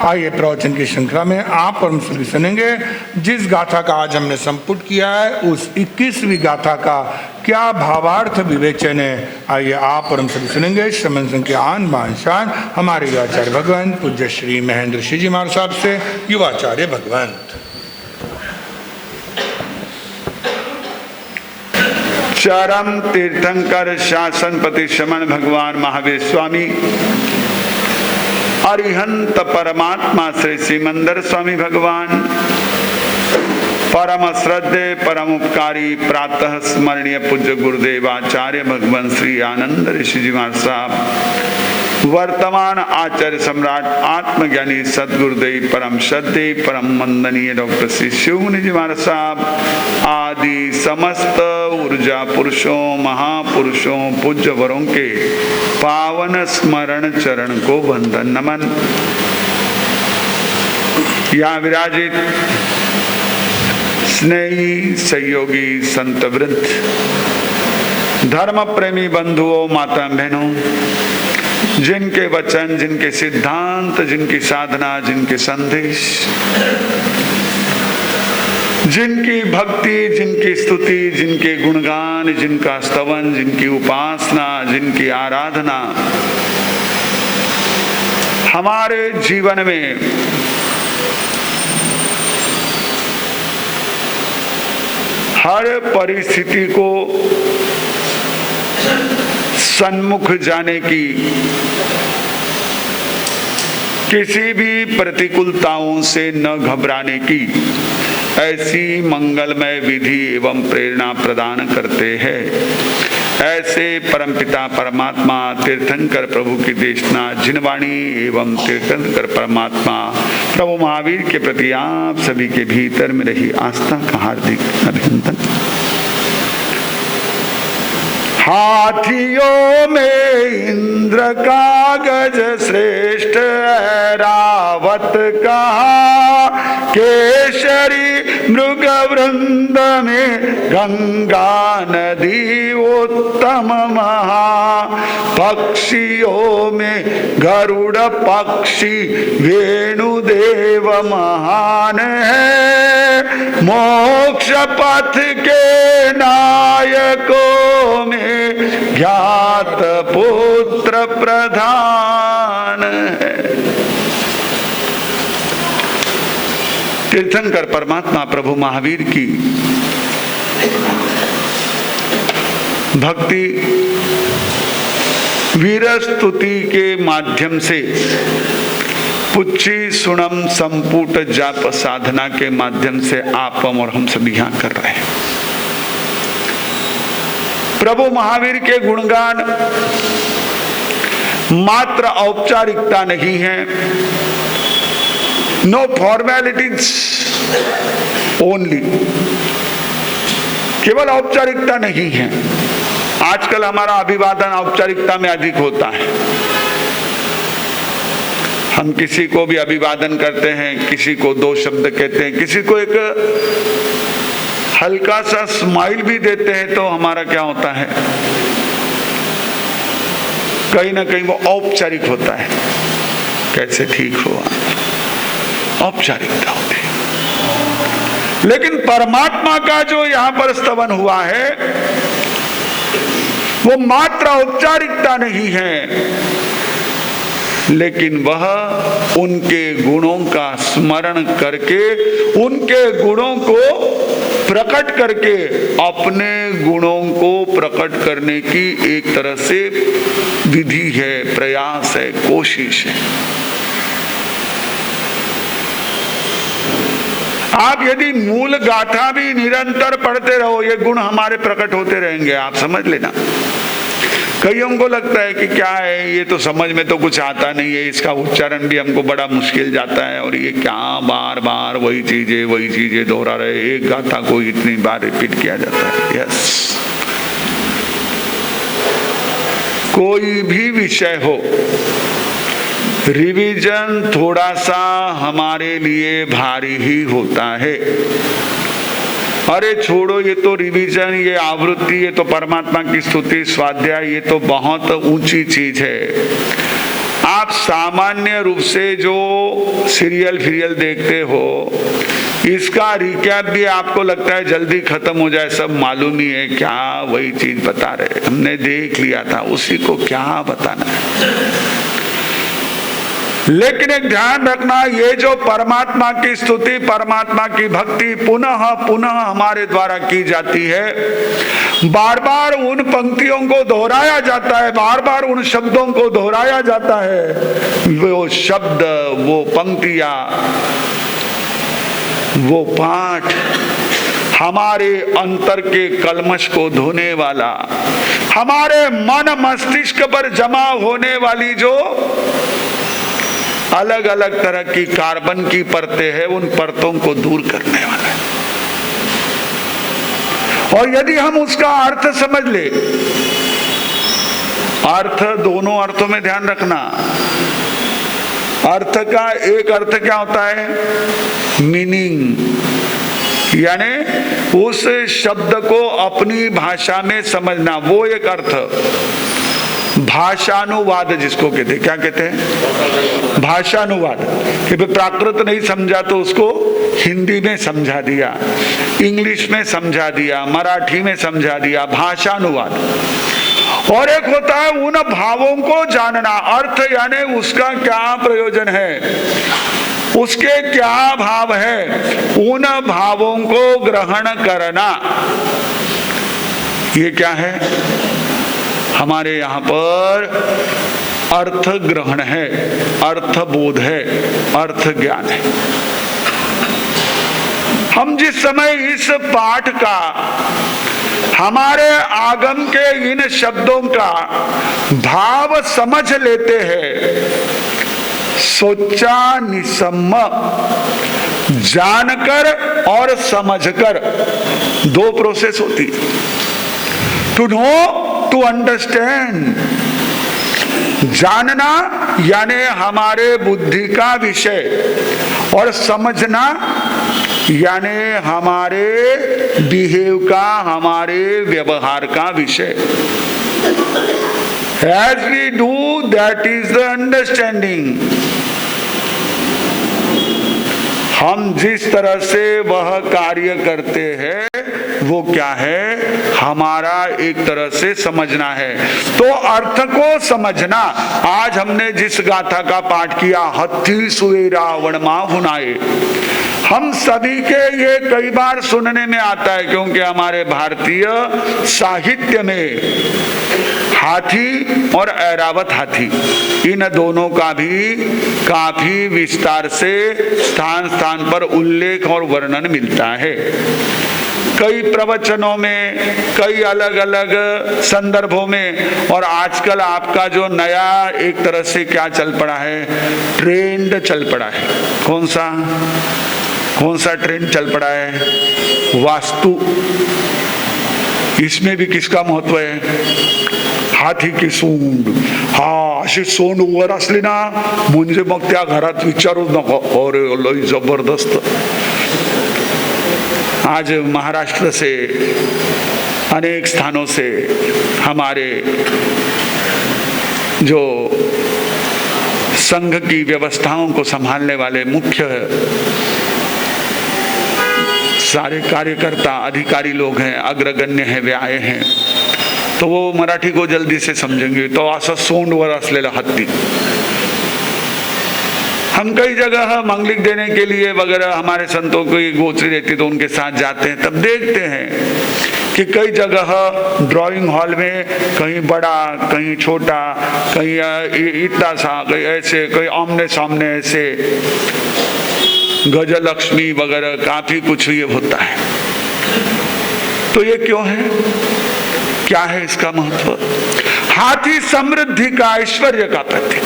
आइए प्रवचन की श्रृंखला में आप और हम सुनेंगे जिस गाथा का आज हमने संपुट किया है उस 21वीं गाथा का क्या भावार्थ विवेचन है। आइए आप और हम सभी सुनेंगे श्रमण संघ के आन बान शान हमारे युवाचार्य भगवंत पूज्य श्री महेंद्र श्री जी महाराज साहब से युवाचार्य भगवंत। चरम तीर्थंकर शासनपति श्रमण भगवान महावीर स्वामी अरिहंत परमात्मा श्री सिमंदर स्वामी भगवान परम श्रद्धे परम उपकारी प्रातः स्मरणीय पूज्य गुरुदेव आचार्य भगवान श्री आनंद ऋषि जी महाराज साहब वर्तमान आचार्य सम्राट आत्मज्ञानी सदगुरुदेव परम श्रद्धे परम वंदनीय डॉक्टर श्री शिवमुनि जी महाराज साहब आदि समस्त ऊर्जा पुरुषों महापुरुषों पूज्य वरों के पावन स्मरण चरण को वंदन नमन। यहाँ विराजित स्नेही सहयोगी संत वृंद धर्म प्रेमी बंधुओं माता बहनों, जिनके वचन जिनके सिद्धांत जिनकी साधना जिनके संदेश जिनकी भक्ति जिनकी स्तुति जिनके गुणगान जिनका स्तवन जिनकी उपासना जिनकी आराधना हमारे जीवन में हर परिस्थिति को सन्मुख जाने की किसी भी प्रतिकूलताओं से न घबराने की ऐसी मंगलमय विधि एवं प्रेरणा प्रदान करते हैं। ऐसे परमपिता परमात्मा तीर्थंकर प्रभु की देशना जिनवाणी एवं तीर्थंकर परमात्मा प्रभु महावीर के प्रति आप सभी के भीतर में रही आस्था का हार्दिक अभिनंदन। हाथियों में इंद्र का गज श्रेष्ठ रावत कहा, केशरी मृग वृंद में गंगा नदी उत्तम महा, पक्षियों में गरुड़ पक्षी वेणुदेव महान है, मोक्ष पथ के नायकों में ज्ञात पुत्र प्रधान है। तीर्थंकर परमात्मा प्रभु महावीर की भक्ति वीर स्तुति के माध्यम से पुच्छी सुणम संपुट जाप साधना के माध्यम से आप और हम सभी यहां कर रहे हैं। प्रभु महावीर के गुणगान मात्र औपचारिकता नहीं है, नो फॉर्मेलिटीज ओनली, केवल औपचारिकता नहीं है। आजकल हमारा अभिवादन औपचारिकता में अधिक होता है। हम किसी को भी अभिवादन करते हैं, किसी को दो शब्द कहते हैं, किसी को एक हल्का सा स्माइल भी देते हैं तो हमारा क्या होता है, कहीं ना कहीं वो औपचारिक होता है। कैसे ठीक हुआ, औपचारिकता होती है। लेकिन परमात्मा का जो यहां पर स्तवन हुआ है वो मात्र औपचारिकता नहीं है, लेकिन वह उनके गुणों का स्मरण करके उनके गुणों को प्रकट करके अपने गुणों को प्रकट करने की एक तरह से विधि है, प्रयास है, कोशिश है। आप यदि मूल गाथा भी निरंतर पढ़ते रहो, ये गुण हमारे प्रकट होते रहेंगे, आप समझ लेना। कईयों को लगता है कि क्या है, ये तो समझ में तो कुछ आता नहीं है, इसका उच्चारण भी हमको बड़ा मुश्किल जाता है, और ये क्या बार बार वही चीजें दोहरा रहे, एक गाथा को इतनी बार रिपीट किया जाता है। यस, कोई भी विषय हो, रिवीजन थोड़ा सा हमारे लिए भारी ही होता है। अरे छोड़ो, ये तो रिवीजन, ये आवृत्ति, ये तो परमात्मा की स्तुति स्वाध्याय, ये तो बहुत ऊंची चीज है। आप सामान्य रूप से जो सीरियल देखते हो, इसका रिकैप भी आपको लगता है जल्दी खत्म हो जाए, सब मालूम ही है, क्या वही चीज बता रहे, हमने देख लिया था, उसी को क्या बताना है। लेकिन एक ध्यान रखना, ये जो परमात्मा की स्तुति, परमात्मा की भक्ति पुनः पुनः हमारे द्वारा की जाती है, बार बार उन पंक्तियों को दोहराया जाता है, बार बार उन शब्दों को दोहराया जाता है। वो शब्द, वो पंक्तियां, वो पाठ हमारे अंतर के कलमश को धोने वाला, हमारे मन मस्तिष्क पर जमा होने वाली जो अलग अलग तरह की कार्बन की परतें हैं, उन परतों को दूर करने वाला है। और यदि हम उसका अर्थ समझ ले, अर्थ दोनों अर्थों में ध्यान रखना, अर्थ का एक अर्थ क्या होता है, मीनिंग, यानी उस शब्द को अपनी भाषा में समझना, वो एक अर्थ। भाषानुवाद जिसको कहते हैं, क्या कहते हैं, भाषानुवाद, कि प्राकृत नहीं समझा तो उसको हिंदी में समझा दिया, इंग्लिश में समझा दिया, मराठी में समझा दिया, भाषानुवाद। और एक होता है उन भावों को जानना, अर्थ यानी उसका क्या प्रयोजन है, उसके क्या भाव है, उन भावों को ग्रहण करना। ये क्या है, हमारे यहाँ पर अर्थ ग्रहण है, अर्थ बोध है, अर्थ ज्ञान है। हम जिस समय इस पाठ का, हमारे आगम के इन शब्दों का भाव समझ लेते हैं, सोचा निसम्म, जानकर और समझकर, दो प्रोसेस होती है, टू नो, टू अंडरस्टैंड। जानना यानी हमारे बुद्धि का विषय, और समझना यानी हमारे बिहेव का, हमारे व्यवहार का विषय। As we do, that is the understanding. हम जिस तरह से वह कार्य करते हैं, वो क्या है, हमारा एक तरह से समझना है। तो अर्थ को समझना, आज हमने जिस गाथा का पाठ किया, हथी सुए रावण माहुनाए, हम सभी के ये कई बार सुनने में आता है, क्योंकि हमारे भारतीय साहित्य में हाथी और ऐरावत हाथी, इन दोनों का भी काफी विस्तार से स्थान स्थान पर उल्लेख और वर्णन मिलता है। कई प्रवचनों में, कई अलग अलग संदर्भों में, और आजकल आपका जो नया एक तरह से क्या चल पड़ा है, ट्रेंड चल पड़ा है। कौन सा ट्रेंड चल पड़ा है, वास्तु। इसमें भी किसका महत्व है, हाथी की सोंड। हा, अशी सोंड वर असली ना, म्हणजे मग त्या घरात विचारूच नको, अरे लई जबरदस्त। आज महाराष्ट्र से, अनेक स्थानों से हमारे जो संघ की व्यवस्थाओं को संभालने वाले मुख्य सारे कार्यकर्ता, अधिकारी लोग हैं, अग्रगण्य हैं, वे आए हैं, तो वो मराठी को जल्दी से समझेंगे। तो असं सोंडवर असलेला हत्ती, हम कई जगह मंगलिक देने के लिए वगैरह हमारे संतों की गोचरी रहती, तो उनके साथ जाते हैं, तब देखते हैं कि कई जगह ड्राइंग हॉल में कहीं बड़ा, कहीं छोटा, कहीं इतना सा, कहीं ऐसे, कहीं आमने सामने ऐसे गजलक्ष्मी वगैरह काफी कुछ ये होता है। तो ये क्यों है, क्या है इसका महत्व? हाथी समृद्धि का, ऐश्वर्य का प्रतीक,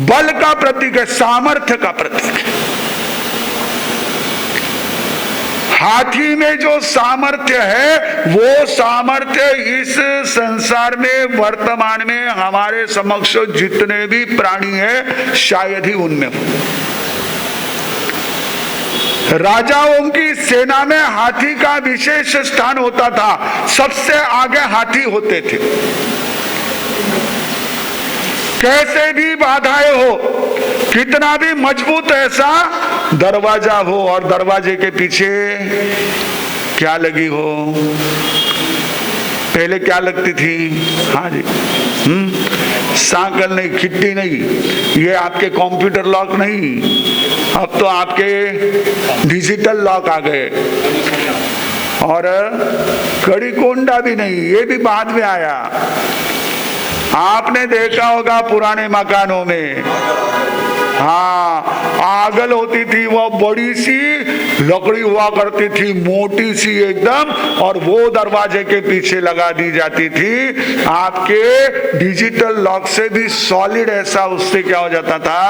बल का प्रतीक है, सामर्थ्य का प्रतीक है। हाथी में जो सामर्थ्य है, वो सामर्थ्य इस संसार में वर्तमान में हमारे समक्ष जितने भी प्राणी हैं, शायद ही उनमें हो। राजाओं की सेना में हाथी का विशेष स्थान होता था, सबसे आगे हाथी होते थे। कैसे भी बाधाएं हो, कितना भी मजबूत ऐसा दरवाजा हो, और दरवाजे के पीछे क्या लगी हो, पहले क्या लगती थी? हाँ जी, सांकल नहीं, खिट्टी नहीं, ये आपके कंप्यूटर लॉक नहीं, अब तो आपके डिजिटल लॉक आ गए, और कड़ी कोंडा भी नहीं, ये भी बाद में आया। आपने देखा होगा पुराने मकानों में, हाँ, आगल होती थी, वो बड़ी सी लकड़ी हुआ करती थी, मोटी सी एकदम, और वो दरवाजे के पीछे लगा दी जाती थी। आपके डिजिटल लॉक से भी सॉलिड ऐसा, उससे क्या हो जाता था,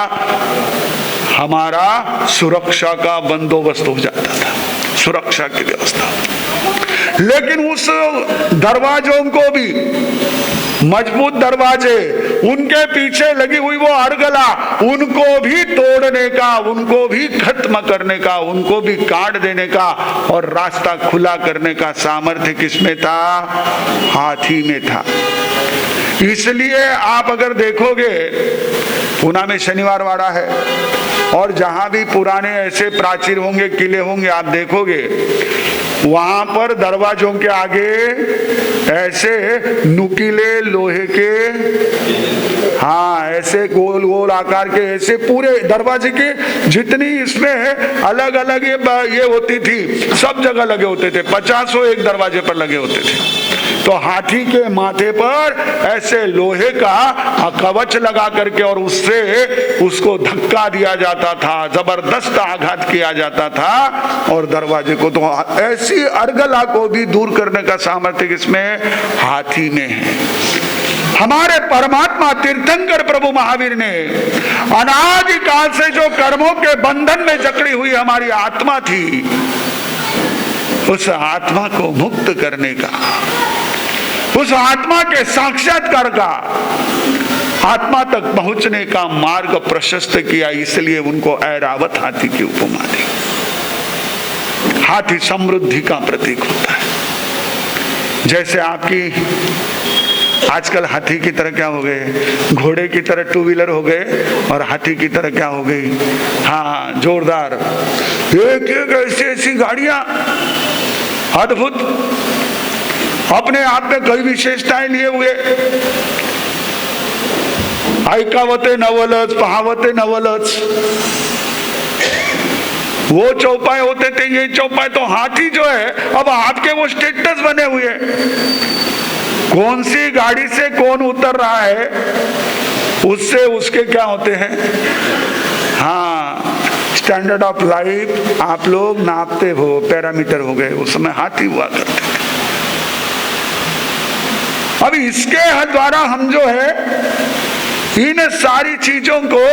हमारा सुरक्षा का बंदोबस्त हो जाता था, सुरक्षा की व्यवस्था। लेकिन उस दरवाजों को भी, मजबूत दरवाजे, उनके पीछे लगी हुई वो अरगला, उनको भी तोड़ने का, उनको भी खत्म करने का, उनको भी काट देने का और रास्ता खुला करने का सामर्थ्य किसमें था? हाथी में था। इसलिए आप अगर देखोगे, पूना में शनिवार वाड़ा है, और जहां भी पुराने ऐसे प्राचीर होंगे, किले होंगे, आप देखोगे वहां पर दरवाजों के आगे ऐसे नुकीले लोहे के, हाँ, ऐसे गोल गोल आकार के, ऐसे पूरे दरवाजे के जितनी इसमें अलग अलग ये होती थी, सब जगह लगे होते थे, 50 एक दरवाजे पर लगे होते थे। तो हाथी के माथे पर ऐसे लोहे का कवच लगा करके, और उससे उसको धक्का दिया जाता था, जबरदस्त आघात किया जाता था, और दरवाजे को, तो ऐसी अर्गला को भी दूर करने का सामर्थ्य किसमें? हाथी में है। हमारे परमात्मा तीर्थंकर प्रभु महावीर ने अनादिकाल से जो कर्मों के बंधन में जकड़ी हुई हमारी आत्मा थी, उस आत्मा को मुक्त करने का, उस आत्मा के साक्षात्कार का, आत्मा तक पहुंचने का मार्ग प्रशस्त किया। इसलिए उनको ऐरावत हाथी की उपमा दी। हाथी समृद्धि का प्रतीक होता है। जैसे आपकी आजकल हाथी की तरह क्या हो गए, घोड़े की तरह टू व्हीलर हो गए, और हाथी की तरह क्या हो गई, हाँ, जोरदार एक एक ऐसी गाड़ियां, अद्भुत, अपने आप में कई विशेषताएं लिए हुए। ऐकावते नवलच, पहावते नवलच, वो चौपाई होते थे, ये चौपाई। तो हाथी जो है, अब आपके वो स्टेटस बने हुए, कौन सी गाड़ी से कौन उतर रहा है, उससे उसके क्या होते हैं, हाँ, स्टैंडर्ड ऑफ लाइफ आप लोग नापते हो, पैरामीटर हो गए। उस समय हाथी हुआ करते थे। अब इसके द्वारा हम जो है इन सारी चीजों को,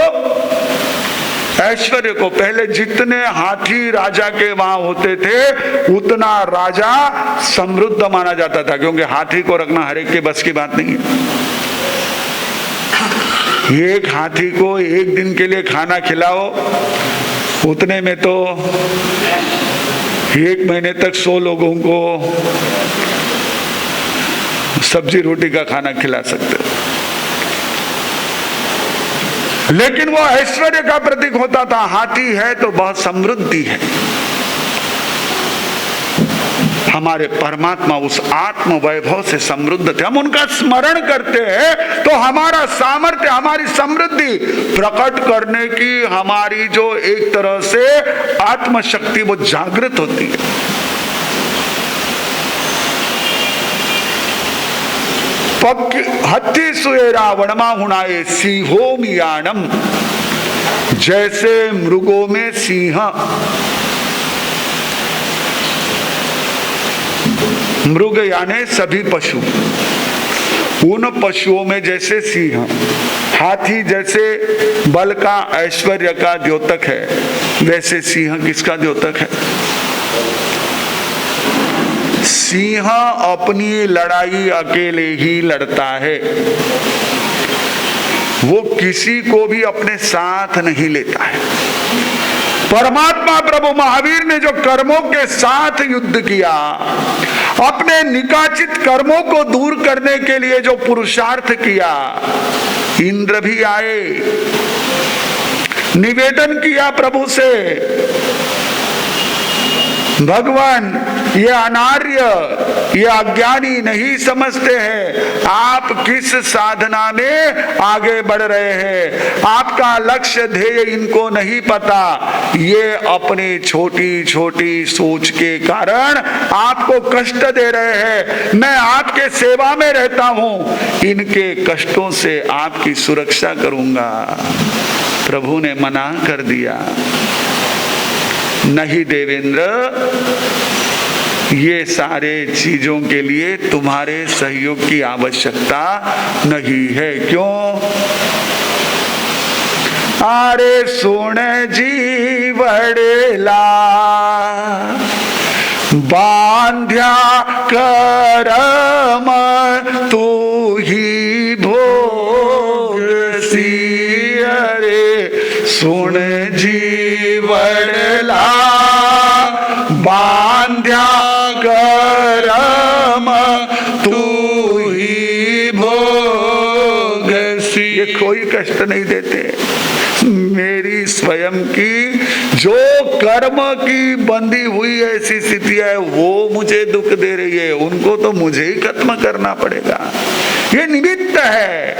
ऐश्वर्य को, पहले जितने हाथी राजा के वहां होते थे उतना राजा समृद्ध माना जाता था, क्योंकि हाथी को रखना हर एक के बस की बात नहीं है। एक हाथी को एक दिन के लिए खाना खिलाओ, उतने में तो एक महीने तक 100 लोगों को सब्जी रोटी का खाना खिला सकते हो। लेकिन वो ऐश्वर्य का प्रतीक होता था। हाथी है तो बहुत समृद्धि है। हमारे परमात्मा उस आत्म वैभव से समृद्ध थे। हम उनका स्मरण करते हैं तो हमारा सामर्थ्य, हमारी समृद्धि प्रकट करने की हमारी जो एक तरह से आत्मशक्ति वो जागृत होती है। हत्ती सुएरा वणमा हुणाए सिंहो मियाणम, जैसे मृगों में सिंह, मृग यानी सभी पशु, उन पशुओं में जैसे सिंह, हाथी जैसे बल का ऐश्वर्य का द्योतक है, वैसे सिंह किसका द्योतक है? सिंह अपनी लड़ाई अकेले ही लड़ता है, वो किसी को भी अपने साथ नहीं लेता है। परमात्मा प्रभु महावीर ने जो कर्मों के साथ युद्ध किया, अपने निकाचित कर्मों को दूर करने के लिए जो पुरुषार्थ किया, इंद्र भी आए, निवेदन किया प्रभु से, भगवान ये अनार्य, ये अज्ञानी नहीं समझते हैं आप किस साधना में आगे बढ़ रहे हैं, आपका लक्ष्य ध्येय इनको नहीं पता, ये अपनी छोटी छोटी सोच के कारण आपको कष्ट दे रहे हैं। मैं आपके सेवा में रहता हूं, इनके कष्टों से आपकी सुरक्षा करूंगा। प्रभु ने मना कर दिया, नहीं देवेंद्र, ये सारे चीजों के लिए तुम्हारे सहयोग की आवश्यकता नहीं है। क्यों? अरे सुन जी बड़ेला बांध्या करम तू ही भोग सी, अरे सुन जी बड़ेला बांध्या करम तू ही भोग सी। ये कोई कष्ट नहीं देते, मेरी स्वयं की जो कर्म की बंधी हुई ऐसी स्थिति है वो मुझे दुख दे रही है, उनको तो मुझे ही खत्म करना पड़ेगा। ये निमित्त है,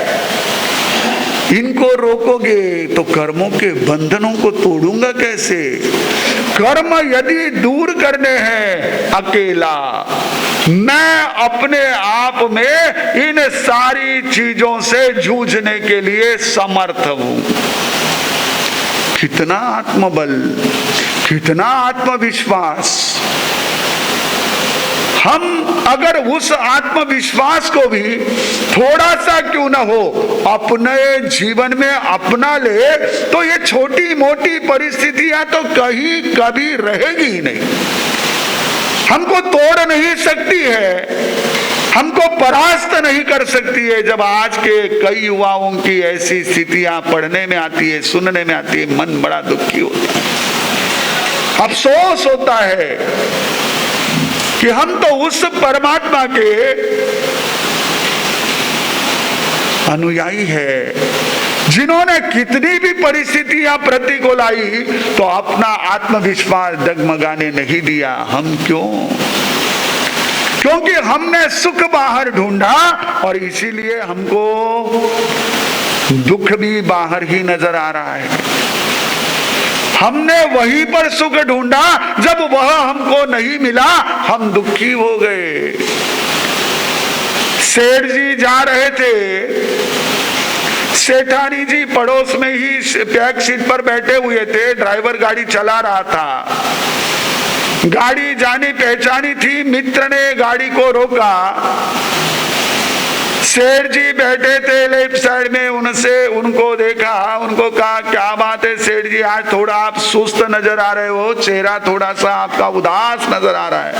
इनको रोकोगे तो कर्मों के बंधनों को तोड़ूंगा कैसे? कर्म यदि दूर करने हैं अकेला, मैं अपने आप में इन सारी चीजों से जूझने के लिए समर्थ हूं। कितना आत्मबल, कितना आत्मविश्वास। हम अगर उस आत्मविश्वास को भी थोड़ा सा क्यों ना हो अपने जीवन में अपना ले, तो ये छोटी मोटी परिस्थितियां तो कहीं कभी रहेगी ही नहीं, हमको तोड़ नहीं सकती है, हमको परास्त नहीं कर सकती है। जब आज के कई युवाओं की ऐसी स्थितियां पढ़ने में आती है, सुनने में आती है, मन बड़ा दुखी होता है, अफसोस होता है कि हम तो उस परमात्मा के अनुयायी है जिन्होंने कितनी भी परिस्थितियां प्रतिकूल आई तो अपना आत्मविश्वास डगमगाने नहीं दिया। हम क्यों? क्योंकि हमने सुख बाहर ढूंढा और इसीलिए हमको दुख भी बाहर ही नजर आ रहा है। हमने वहीं पर सुख ढूंढा, जब वह हमको नहीं मिला हम दुखी हो गए। सेठ जी जा रहे थे, सेठानी जी पड़ोस में ही बैक सीट पर बैठे हुए थे, ड्राइवर गाड़ी चला रहा था, गाड़ी जानी पहचानी थी, मित्र ने गाड़ी को रोका, सेठ जी बैठे थे लेफ्ट साइड में, उनको देखा, उनको कहा क्या बात है सेठ जी, आज थोड़ा आप सुस्त नजर आ रहे हो, चेहरा थोड़ा सा आपका उदास नजर आ रहा है।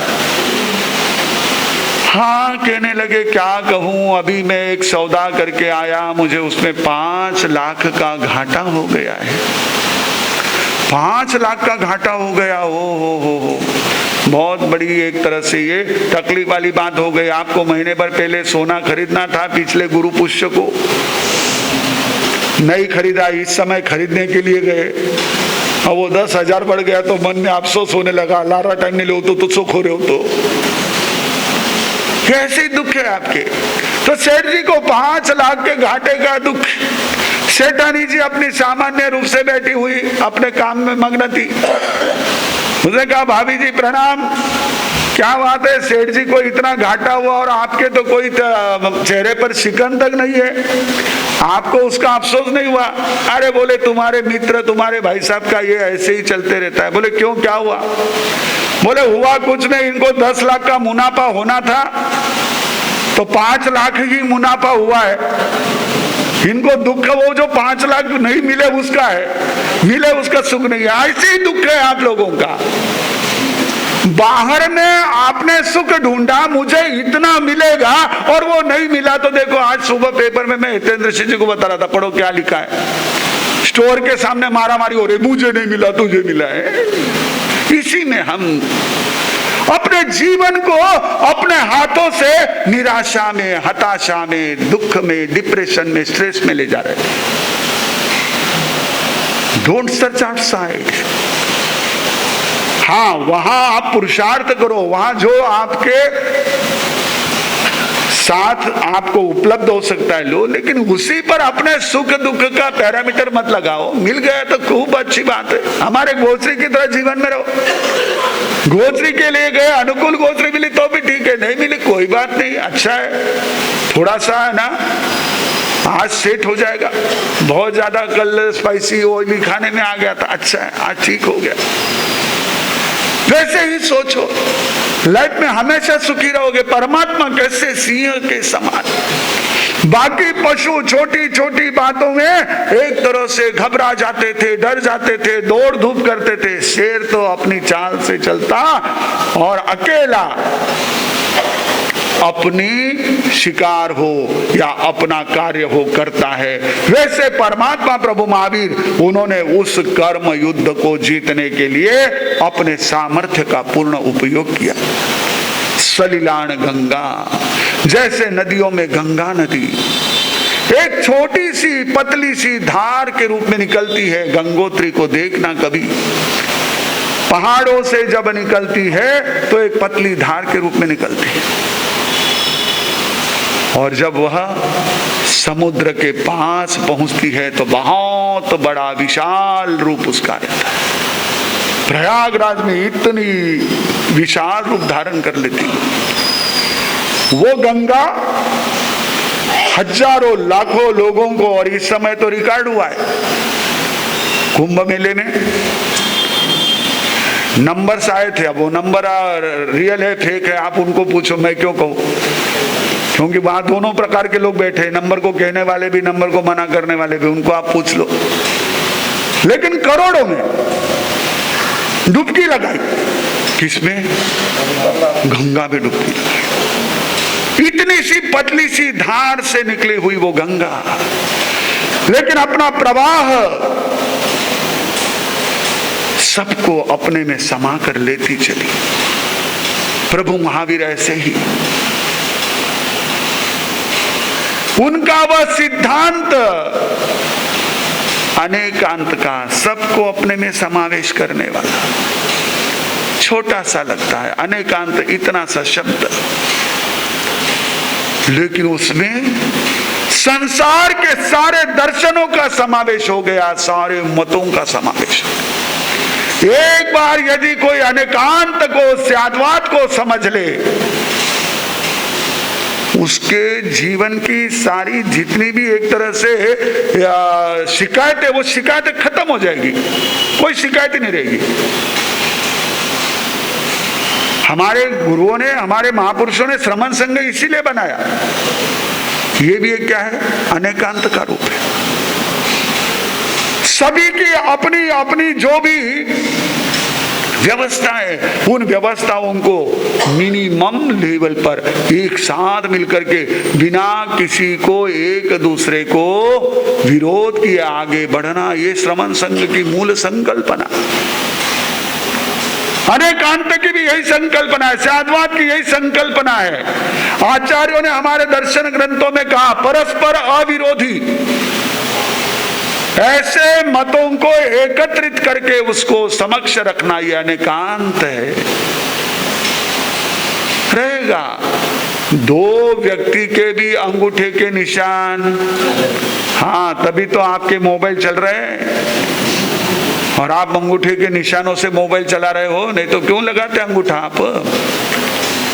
हाँ, कहने लगे क्या कहूं, अभी मैं एक सौदा करके आया, मुझे उसमें 5 लाख का घाटा हो गया है। 5 लाख का घाटा हो गया, हो बहुत बड़ी एक तरह से ये तकलीफ वाली बात हो गई। आपको महीने भर पहले सोना खरीदना था, पिछले गुरु पुष्य को नहीं खरीदा, इस समय खरीदने के लिए गए और वो 10,000 बढ़ गया तो मन में अफसोस होने लगा, लारा टाइम नहीं लो तो सो खो रहे हो, तो कैसे दुख है आपके। तो सेठ जी को 5 लाख के घाटे का दुख। सेठानी जी अपनी सामान्य रूप से बैठी हुई अपने काम में मग्न थी। उसने कहा भाभी जी प्रणाम, क्या बात है, सेठ जी को इतना घाटा हुआ और आपके तो कोई चेहरे पर शिकन तक नहीं है, आपको उसका अफसोस नहीं हुआ? अरे बोले तुम्हारे मित्र, तुम्हारे भाई साहब का ये ऐसे ही चलते रहता है। बोले क्यों, क्या हुआ? बोले हुआ कुछ नहीं, इनको 10 लाख का मुनाफा होना था तो 5 लाख ही मुनाफा हुआ है, इनको दुख वो जो 5 लाख नहीं मिले उसका है, मिले उसका सुख नहीं है। ऐसे ही दुख है आप लोगों का। बाहर में आपने सुख ढूंढा, मुझे इतना मिलेगा और वो नहीं मिला। तो देखो आज सुबह पेपर में मैं हितेंद्र सिंह जी को बता रहा था, पढ़ो क्या लिखा है, स्टोर के सामने मारामारी हो रही, मुझे नहीं मिला तुझे मिला है। इसी में हम अपने जीवन को अपने हाथों से निराशा में, हताशा में, दुख में, डिप्रेशन में, स्ट्रेस में ले जा रहे थे। Don't search outside. हाँ, वहां आप पुरुषार्थ करो, वहां जो आपके साथ आपको उपलब्ध हो सकता है लो, लेकिन उसी पर अपने सुख दुख का पैरामीटर मत लगाओ। मिल गया तो खूब अच्छी बात है, हमारे गोचरी की तरह जीवन में रहो। गोचरी के लिए गए, अनुकूल गोचरी मिली तो भी ठीक है, नहीं मिली कोई बात नहीं, अच्छा है। थोड़ा सा है ना, आज सेट हो जाएगा। बहुत ज्यादा कल स्पाइसी ऑयली खाने में आ गया था, अच्छा है आज ठीक हो गया। वैसे ही सोचो, लाइफ में हमेशा सुखी रहोगे। परमात्मा कैसे सिंह के समान, बाकी पशु छोटी छोटी बातों में एक तरह से घबरा जाते थे, डर जाते थे, दौड़ धूप करते थे। शेर तो अपनी चाल से चलता और अकेला अपनी शिकार हो या अपना कार्य हो करता है। वैसे परमात्मा प्रभु महावीर, उन्होंने उस कर्म युद्ध को जीतने के लिए अपने सामर्थ्य का पूर्ण उपयोग किया। सलिलान गंगा, जैसे नदियों में गंगा नदी एक छोटी सी पतली सी धार के रूप में निकलती है। गंगोत्री को देखना कभी, पहाड़ों से जब निकलती है तो एक पतली धार के रूप में निकलती है, और जब वह समुद्र के पास पहुंचती है तो बहुत बड़ा विशाल रूप उसका रहता है। प्रयागराज में इतनी विशाल रूप धारण कर लेती है वो गंगा। हजारों लाखों लोगों को, और इस समय तो रिकॉर्ड हुआ है कुंभ मेले में, नंबर्स आए थे। अब वो नंबर रियल है फेक है आप उनको पूछो, मैं क्यों कहूं, क्योंकि वहां दोनों प्रकार के लोग बैठे, नंबर को कहने वाले भी, नंबर को मना करने वाले भी, उनको आप पूछ लो। लेकिन करोड़ों में डुबकी लगाई, किसमें? गंगा में डुबकी लगाई। इतनी सी पतली सी धार से निकली हुई वो गंगा, लेकिन अपना प्रवाह सबको अपने में समा कर लेती चली। प्रभु महावीर ऐसे ही, उनका वह सिद्धांत अनेकांत का, सबको अपने में समावेश करने वाला। छोटा सा लगता है अनेकांत, इतना सा शब्द, लेकिन उसमें संसार के सारे दर्शनों का समावेश हो गया, सारे मतों का समावेश हो गया। एक बार यदि कोई अनेकांत को, स्याद्वाद को समझ ले, उसके जीवन की सारी जितनी भी एक तरह से शिकायतें, वो शिकायतें खत्म हो जाएगी, कोई शिकायत ही नहीं रहेगी। हमारे गुरुओं ने, हमारे महापुरुषों ने श्रमण संघ इसीलिए बनाया। ये भी एक क्या है? अनेकांत का रूप है। सभी की अपनी अपनी जो भी व्यवस्था है, उन व्यवस्थाओं को मिनिमम लेवल पर एक साथ मिलकर के, बिना किसी को एक दूसरे को विरोध किए आगे बढ़ना, ये श्रमण संघ की मूल संकल्पना। अनेकांत की भी यही संकल्पना है, साधवाद की यही संकल्पना है। आचार्यों ने हमारे दर्शन ग्रंथों में कहा, परस्पर अविरोधी। ऐसे मतों को एकत्रित करके उसको समक्ष रखना, यह अनेकांत है। रहेगा दो व्यक्ति के भी अंगूठे के निशान, हाँ तभी तो आपके मोबाइल चल रहे हैं, और आप अंगूठे के निशानों से मोबाइल चला रहे हो, नहीं तो क्यों लगाते अंगूठा आप?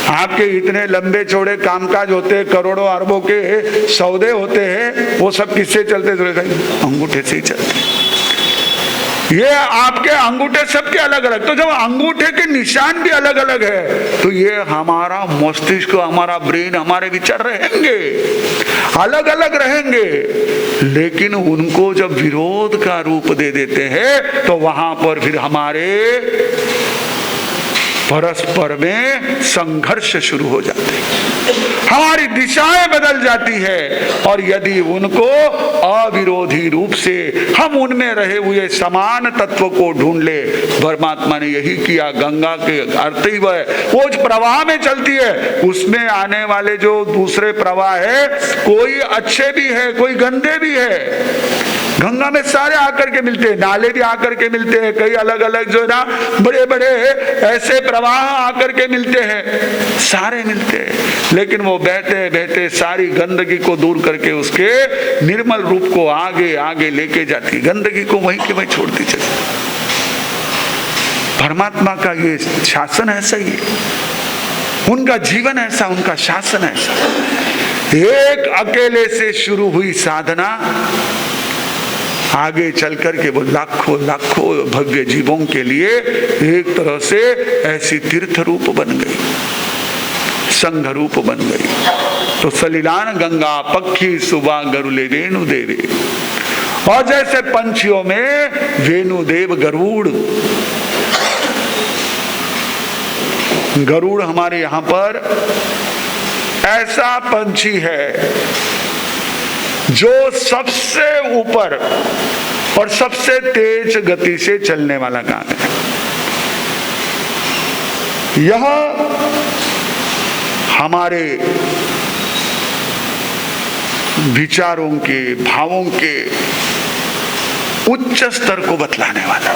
आपके इतने लंबे चौड़े कामकाज होते हैं, करोड़ों अरबों के सौदे होते हैं, वो सब किससे चलते? अंगूठे से ही चलते। ये आपके अंगूठे सबके अलग अलग, तो जब अंगूठे के निशान भी अलग अलग है तो ये हमारा मस्तिष्क, हमारा ब्रेन, हमारे विचार रहेंगे, अलग अलग रहेंगे, लेकिन उनको जब विरोध का रूप दे देते हैं तो वहां पर फिर हमारे परस्पर में संघर्ष शुरू हो जाते हैं। हमारी दिशाएं बदल जाती है। और यदि उनको अविरोधी रूप से हम उनमें रहे हुए समान तत्व को ढूंढ ले, परमात्मा ने यही किया। गंगा के अर्थ ही वह वो जो प्रवाह में चलती है, उसमें आने वाले जो दूसरे प्रवाह है, कोई अच्छे भी है, कोई गंदे भी है। गंगा में सारे आकर के मिलते हैं, नाले भी आकर के मिलते हैं, कई अलग अलग जो है ना बड़े बड़े ऐसे प्रवाह आकर के मिलते हैं, सारे मिलते हैं। लेकिन वो बहते बहते सारी गंदगी को दूर करके उसके निर्मल रूप को आगे आगे लेके जाती, गंदगी को वहीं के वहीं छोड़ती चलती। परमात्मा का ये शासन ऐसा ही है, उनका जीवन ऐसा, उनका शासन ऐसा। एक अकेले से शुरू हुई साधना आगे चल करके वो लाखों लाखों भव्य जीवों के लिए एक तरह से ऐसी तीर्थ रूप बन गई, संघ रूप बन गई। तो सलिलान गंगा पक्षी सुबह गरुले वेणु देवे, और जैसे पंछियों में वेणुदेव गरुड़, गरुड़ हमारे यहाँ पर ऐसा पंछी है जो सबसे ऊपर और सबसे तेज गति से चलने वाला काम है। यह हमारे विचारों के, भावों के उच्च स्तर को बतलाने वाला।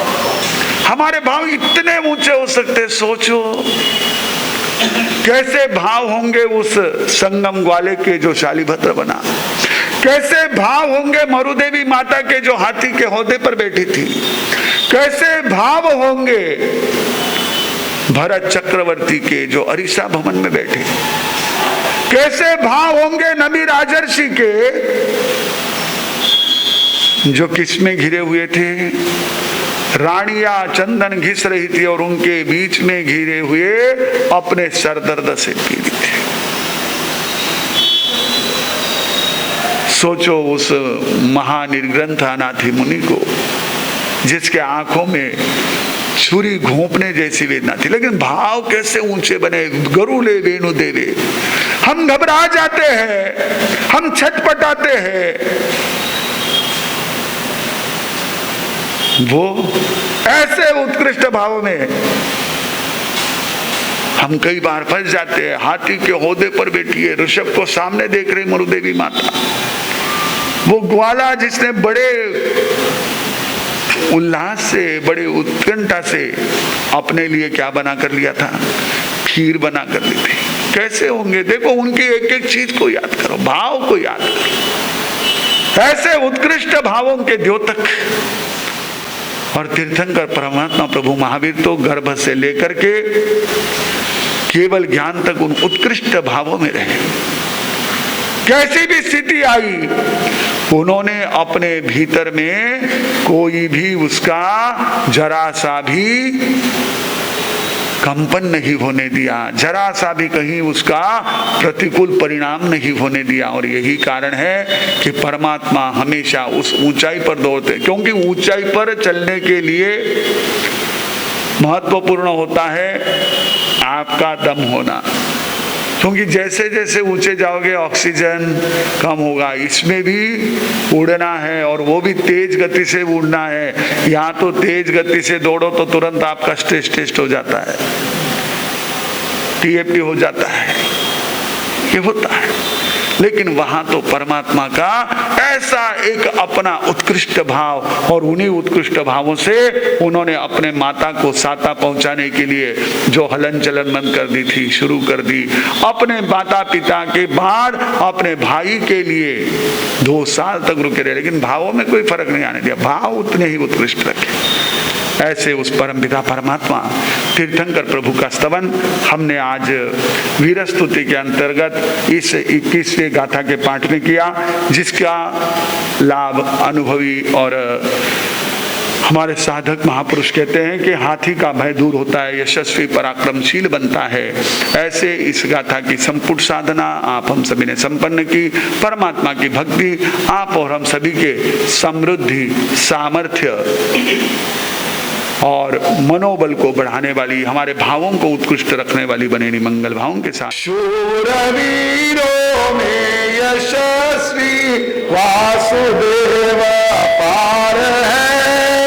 हमारे भाव इतने ऊंचे हो सकते, सोचो कैसे भाव होंगे उस संगम ग्वाले के जो शालिभद्र बना, कैसे भाव होंगे मरुदेवी माता के जो हाथी के होदे पर बैठी थी, कैसे भाव होंगे भरत चक्रवर्ती के जो अरिसा भवन में बैठे, कैसे भाव होंगे नबी राजर्षि के जो किसमें घिरे हुए थे, रानिया चंदन घिस रही थी और उनके बीच में घिरे हुए अपने सरदर्द से पीड़ित थे। सोचो उस महानिर्ग्रंथ अनाथि मुनि को जिसके आंखों में छुरी घोंपने जैसी वेदना थी, लेकिन भाव कैसे ऊंचे बने। गरुले वेणु देवे, हम घबरा जाते हैं, हम छटपटाते हैं, वो ऐसे उत्कृष्ट भाव में हम कई बार फंस जाते हैं। हाथी के होदे पर बैठी है, ऋषभ को सामने देख रही मरुदेवी माता, वो ग्वाला जिसने बड़े उल्लास से, बड़े उत्कंठा से अपने लिए क्या बना कर लिया था, खीर बना कर ली थी। कैसे होंगे, देखो उनकी एक एक चीज को याद करो, भाव को याद करो, ऐसे उत्कृष्ट भावों के द्योतक। और तीर्थंकर परमात्मा प्रभु महावीर तो गर्भ से लेकर के केवल ज्ञान तक उन उत्कृष्ट भावों में रहे। कैसी भी स्थिति आई, उन्होंने अपने भीतर में कोई भी उसका जरा सा भी कंपन नहीं होने दिया, जरा सा भी कहीं उसका प्रतिकूल परिणाम नहीं होने दिया। और यही कारण है कि परमात्मा हमेशा उस ऊंचाई पर दौड़ते, क्योंकि ऊंचाई पर चलने के लिए महत्वपूर्ण होता है आपका दम होना, क्योंकि जैसे जैसे ऊंचे जाओगे ऑक्सीजन कम होगा। इसमें भी उड़ना है और वो भी तेज गति से उड़ना है। यहाँ तो तेज गति से दौड़ो तो तुरंत आपका स्ट्रेस टेस्ट हो जाता है, टीएपी हो जाता है, ये होता है। लेकिन वहां तो परमात्मा का ऐसा एक अपना उत्कृष्ट भाव, और उन्हीं उत्कृष्ट भावों से उन्होंने अपने माता को साता पहुंचाने के लिए जो हलन चलन बंद कर दी थी, शुरू कर दी। अपने माता पिता के बाद अपने भाई के लिए 2 साल तक रुके रहे, लेकिन भावों में कोई फर्क नहीं आने दिया, भाव उतने ही उत्कृष्ट रखे। ऐसे उस परम पिता परमात्मा तीर्थंकर प्रभु का स्तवन हमने आज वीर स्तुति के अंतर्गत इस 21वें गाथा के पाठ में किया, जिसका लाभ अनुभवी और हमारे साधक महापुरुष कहते हैं कि हाथी का भय दूर होता है, यशस्वी पराक्रमशील बनता है। ऐसे इस गाथा की संपूर्ण साधना आप हम सभी ने संपन्न की। परमात्मा की भक्ति आप और हम सभी के समृद्धि, सामर्थ्य और मनोबल को बढ़ाने वाली, हमारे भावों को उत्कृष्ट रखने वाली बनेगी मंगल भावों के साथ। शूरवीरों में यशस्वी वासुदेव पार है,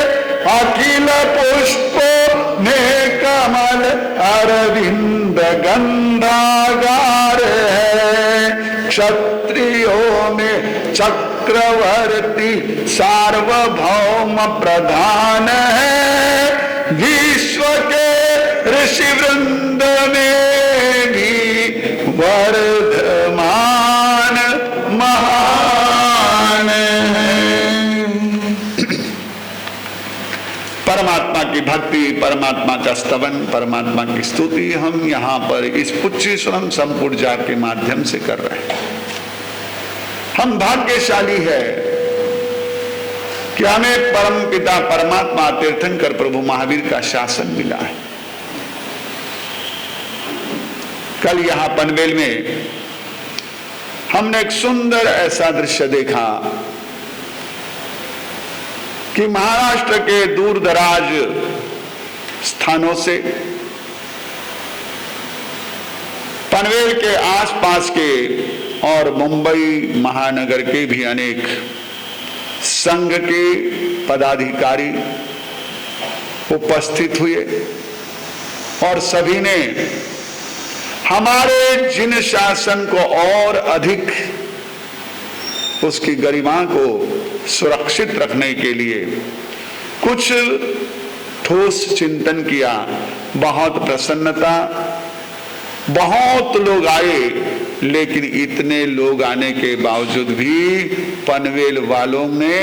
अखिल पुष्पों में कमल अरविंद गंधागार है, क्षत्रियों में चक्रवर्ती सार्वभौम प्रधान है, विश्व के ऋषि वृंद में भी वर्धमान महान है। परमात्मा की भक्ति, परमात्मा का स्तवन, परमात्मा की स्तुति हम यहाँ पर इस पुच्छेश्वरम संपूर्जा के माध्यम से कर रहे हैं। हम भाग्यशाली है कि हमें परम पिता परमात्मा तीर्थंकर प्रभु महावीर का शासन मिला है। कल यहां पनवेल में हमने एक सुंदर ऐसा दृश्य देखा कि महाराष्ट्र के दूर दराज स्थानों से, पनवेल के आसपास के और मुंबई महानगर के भी अनेक संघ के पदाधिकारी उपस्थित हुए और सभी ने हमारे जिन शासन को और अधिक उसकी गरिमा को सुरक्षित रखने के लिए कुछ ठोस चिंतन किया। बहुत प्रसन्नता, बहुत लोग आए, लेकिन इतने लोग आने के बावजूद भी पनवेल वालों ने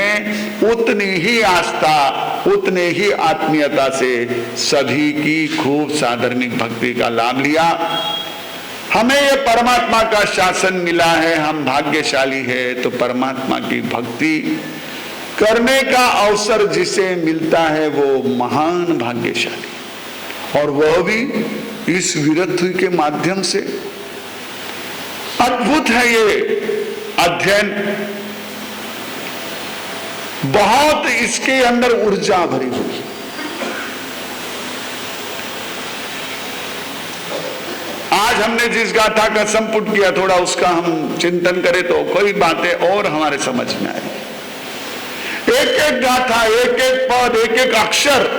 उतनी ही आस्था, उतने ही आत्मीयता से सभी की खूब साधारणिक भक्ति का लाभ लिया। हमें ये परमात्मा का शासन मिला है, हम भाग्यशाली है, तो परमात्मा की भक्ति करने का अवसर जिसे मिलता है वो महान भाग्यशाली, और वह भी इस वीरत्व के माध्यम से। अद्भुत है ये अध्ययन, बहुत इसके अंदर ऊर्जा भरी हुई। आज हमने जिस गाथा का संपुट किया, थोड़ा उसका हम चिंतन करें तो कई बातें और हमारे समझ में आए। एक एक गाथा, एक एक पद, एक एक अक्षर,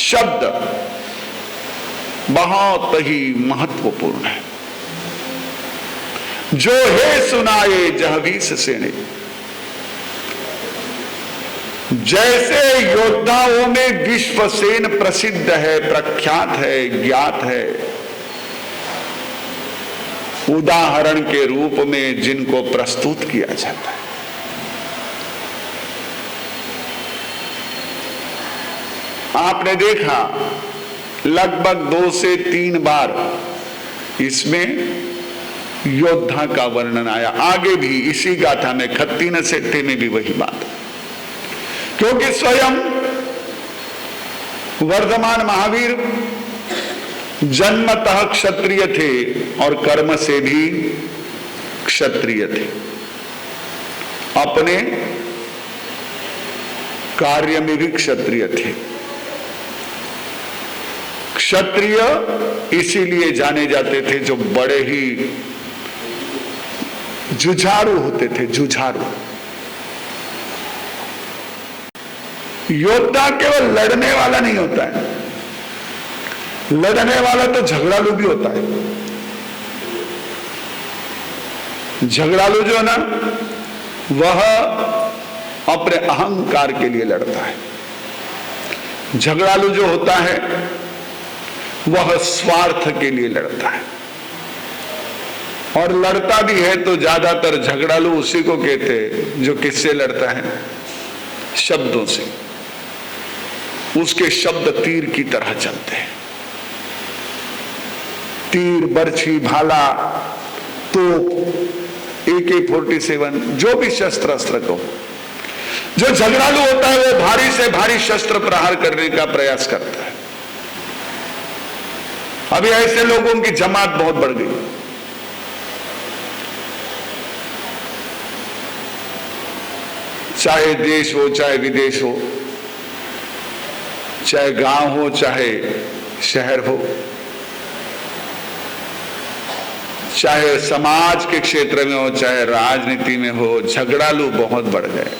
शब्द बहुत ही महत्वपूर्ण है। जो है सुनाए जह बीस सेने, जैसे योद्धाओं में विश्वसेन प्रसिद्ध है, प्रख्यात है, ज्ञात है, उदाहरण के रूप में जिनको प्रस्तुत किया जाता है। आपने देखा लगभग 2 से 3 बार इसमें योद्धा का वर्णन आया। आगे भी इसी गाथा में खत्ती न सेठे में भी वही बात, क्योंकि स्वयं वर्धमान महावीर जन्मतः क्षत्रिय थे और कर्म से भी क्षत्रिय थे, अपने कार्य में भी क्षत्रिय थे। क्षत्रिय इसीलिए जाने जाते थे जो बड़े ही जुझारू होते थे, जुझारू। योद्धा केवल लड़ने वाला नहीं होता है, लड़ने वाला तो झगड़ालू भी होता है। झगड़ालू जो है ना, वह अपने अहंकार के लिए लड़ता है। झगड़ालू जो होता है वह स्वार्थ के लिए लड़ता है, और लड़ता भी है तो ज्यादातर झगड़ालू उसी को कहते हैं जो किससे लड़ता है, शब्दों से। उसके शब्द तीर की तरह चलते हैं। तीर, बर्छी, भाला, तोप, AK-47, जो भी शस्त्र अस्त्र को, जो झगड़ालू होता है वो भारी से भारी शस्त्र प्रहार करने का प्रयास करता है। अभी ऐसे लोगों की जमात बहुत बढ़ गई। चाहे देश हो चाहे विदेश हो, चाहे गांव हो चाहे शहर हो, चाहे समाज के क्षेत्र में हो चाहे राजनीति में हो, झगड़ालू बहुत बढ़ गए।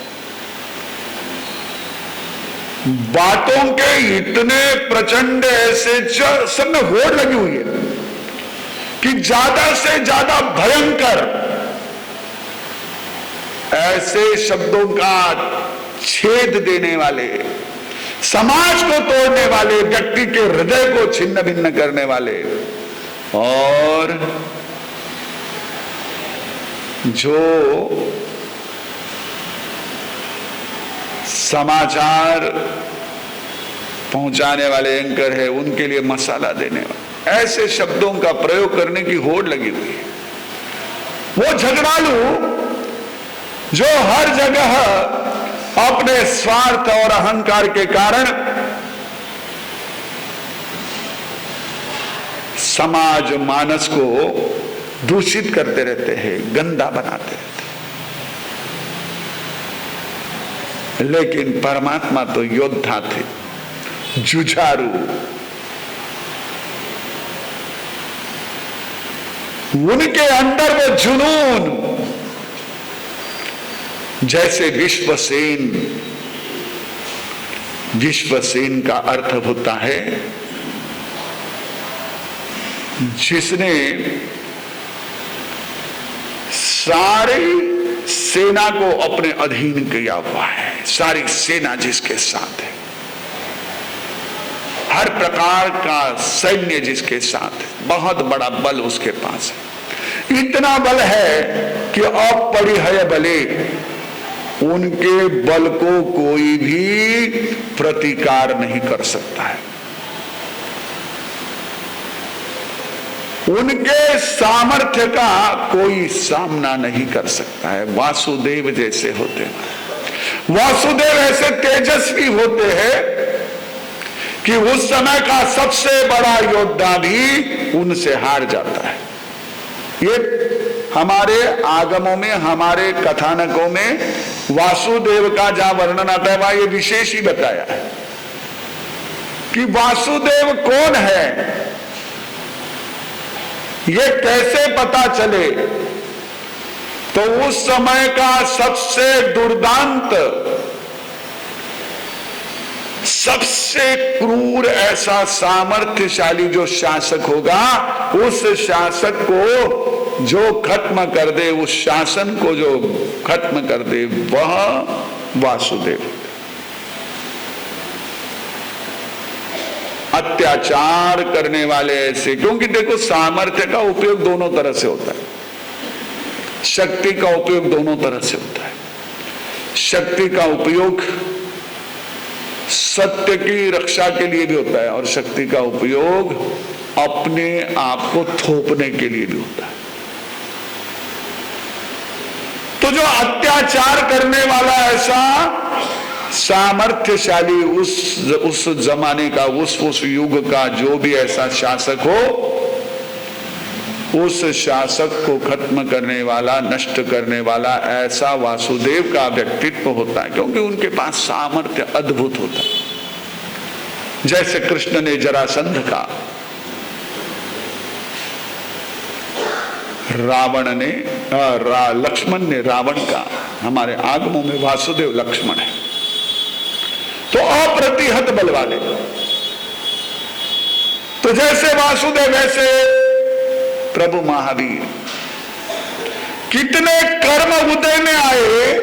बातों के इतने प्रचंड ऐसे सब में होड़ लगी हुई है कि ज्यादा से ज्यादा भयंकर ऐसे शब्दों का छेद देने वाले, समाज को तोड़ने वाले, व्यक्ति के हृदय को छिन्न भिन्न करने वाले और जो समाचार पहुंचाने वाले एंकर है उनके लिए मसाला देने वाले, ऐसे शब्दों का प्रयोग करने की होड़ लगी हुई है। वो झगड़ालू जो हर जगह अपने स्वार्थ और अहंकार के कारण समाज मानस को दूषित करते रहते हैं, गंदा बनाते रहते हैं। लेकिन परमात्मा तो योद्धा थे, जुझारू, उनके अंदर वो जुनून, जैसे विश्वसेन, विश्वसेन का अर्थ होता है जिसने सारी सेना को अपने अधीन किया हुआ है, सारी सेना जिसके साथ है, हर प्रकार का सैन्य जिसके साथ है, बहुत बड़ा बल उसके पास है। इतना बल है कि अपरिहय बले, उनके बल को कोई भी प्रतिकार नहीं कर सकता है, उनके सामर्थ्य का कोई सामना नहीं कर सकता है। वासुदेव जैसे होते हैं, वासुदेव ऐसे तेजस्वी होते हैं कि उस समय का सबसे बड़ा योद्धा भी उनसे हार जाता है। ये हमारे आगमों में, हमारे कथानकों में वासुदेव का जहां वर्णन आता है वहां ये विशेष ही बताया है कि वासुदेव कौन है, ये कैसे पता चले। तो उस समय का सबसे दुर्दांत, सबसे क्रूर ऐसा सामर्थ्यशाली जो शासक होगा, उस शासक को जो खत्म कर दे, उस शासन को जो खत्म कर दे, वह वासुदेव। अत्याचार करने वाले ऐसे, क्योंकि देखो सामर्थ्य का उपयोग दोनों तरह से होता है, शक्ति का उपयोग दोनों तरह से होता है। शक्ति का उपयोग सत्य की रक्षा के लिए भी होता है और शक्ति का उपयोग अपने आप को थोपने के लिए भी होता है। तो जो अत्याचार करने वाला ऐसा सामर्थ्यशाली, उस जमाने का, उस युग का जो भी ऐसा शासक हो, उस शासक को खत्म करने वाला, नष्ट करने वाला ऐसा वासुदेव का व्यक्तित्व होता है, क्योंकि उनके पास सामर्थ्य अद्भुत होता है। जैसे कृष्ण ने जरासंध का, रावण ने, लक्ष्मण ने रावण का, हमारे आगमों में वासुदेव लक्ष्मण है, तो अप्रतिहत बल वाले। तो जैसे वासुदेव वैसे प्रभु महावीर, कितने कर्म उदय में आए,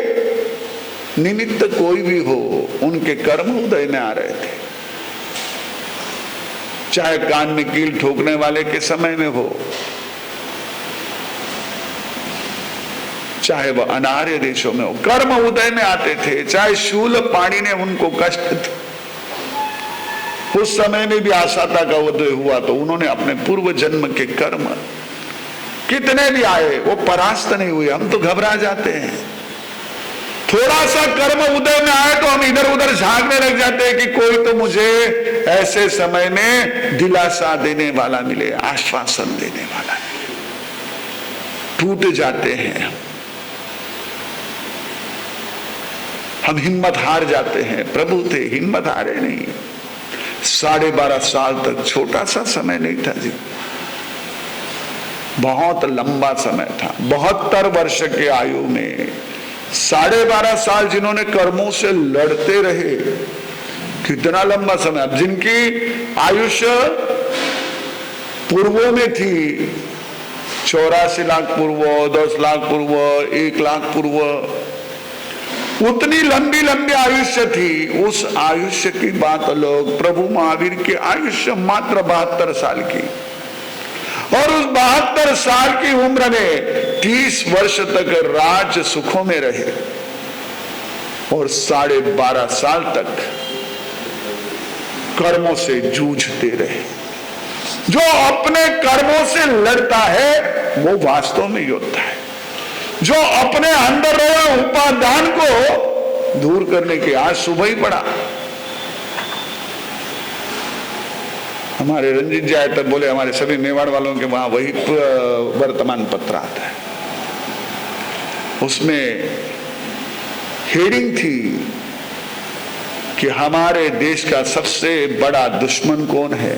निमित्त कोई भी हो, उनके कर्म उदय में आ रहे थे। चाहे कान में कील ठोकने वाले के समय में हो, चाहे वह अनार्य देशों में हो, कर्म उदय में आते थे। चाहे शूल पाणी ने उनको कष्ट, उस समय में भी आशाता का उदय हुआ तो उन्होंने अपने पूर्व जन्म के कर्म कितने भी आए, वो परास्त नहीं हुए। हम तो घबरा जाते हैं, थोड़ा सा कर्म उदय में आए तो हम इधर उधर झांकने लग जाते हैं कि कोई तो मुझे ऐसे समय में दिलासा देने वाला मिले, आश्वासन देने वाला मिले। टूट जाते हैं हम, हिम्मत हार जाते हैं। प्रभु थे, हिम्मत हारे नहीं। 12.5 साल तक छोटा सा समय नहीं था जी, बहुत लंबा समय था। 72 वर्ष के आयु में 12.5 साल जिन्होंने कर्मों से लड़ते रहे, कितना लंबा समय। अब जिनकी आयुष्य पूर्वों में थी, 84 लाख पूर्व, 10 लाख पूर्व, 1 लाख पूर्व, उतनी लंबी लंबी आयुष्य थी। उस आयुष्य की बात अलग। प्रभु महावीर की आयुष्य मात्र 72 साल की, और उस 72 साल की उम्र में 30 वर्ष तक राज सुखों में रहे और 12.5 साल तक कर्मों से जूझते रहे। जो अपने कर्मों से लड़ता है वो वास्तव में योद्धा है। जो अपने अंदर रहे उपादान को दूर करने के, आज सुबह ही पड़ा, हमारे रंजीत जी आए तब बोले हमारे सभी मेवाड़ वालों के वहां वही वर्तमान पत्र आता है, उसमें हेडिंग थी कि हमारे देश का सबसे बड़ा दुश्मन कौन है।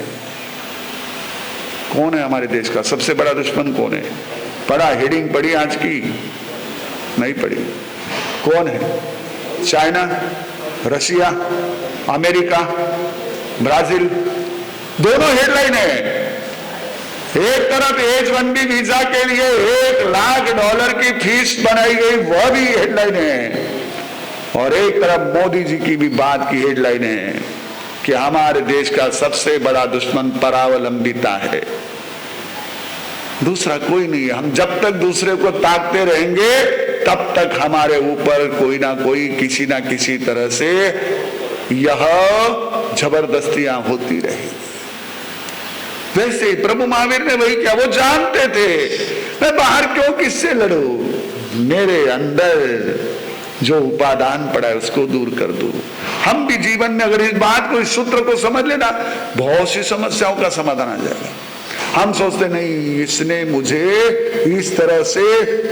कौन है हमारे देश का सबसे बड़ा दुश्मन कौन है? पढ़ा, हेडिंग पढ़ी आज की? नहीं पढ़ी। कौन है? चाइना, रशिया, अमेरिका, ब्राजील, दोनों हेडलाइन है। एक तरफ H-1B वीजा के लिए $1 लाख की फीस बनाई गई, वह भी हेडलाइन है, और एक तरफ मोदी जी की भी बात की हेडलाइन है कि हमारे देश का सबसे बड़ा दुश्मन परावलंबिता है, दूसरा कोई नहीं है। हम जब तक दूसरे को ताकते रहेंगे तब तक हमारे ऊपर कोई ना कोई किसी ना किसी तरह से यह जबरदस्तियां होती रही। वैसे प्रभु महावीर ने वही किया। वो जानते थे मैं बाहर क्यों किससे लड़ूं, मेरे अंदर जो उपादान पड़ा है उसको दूर कर दूं। हम भी जीवन में अगर इस बात को, इस सूत्र को समझ लेना, बहुत सी समस्याओं का समाधान आ जाएगा। हम सोचते नहीं इसने मुझे इस तरह से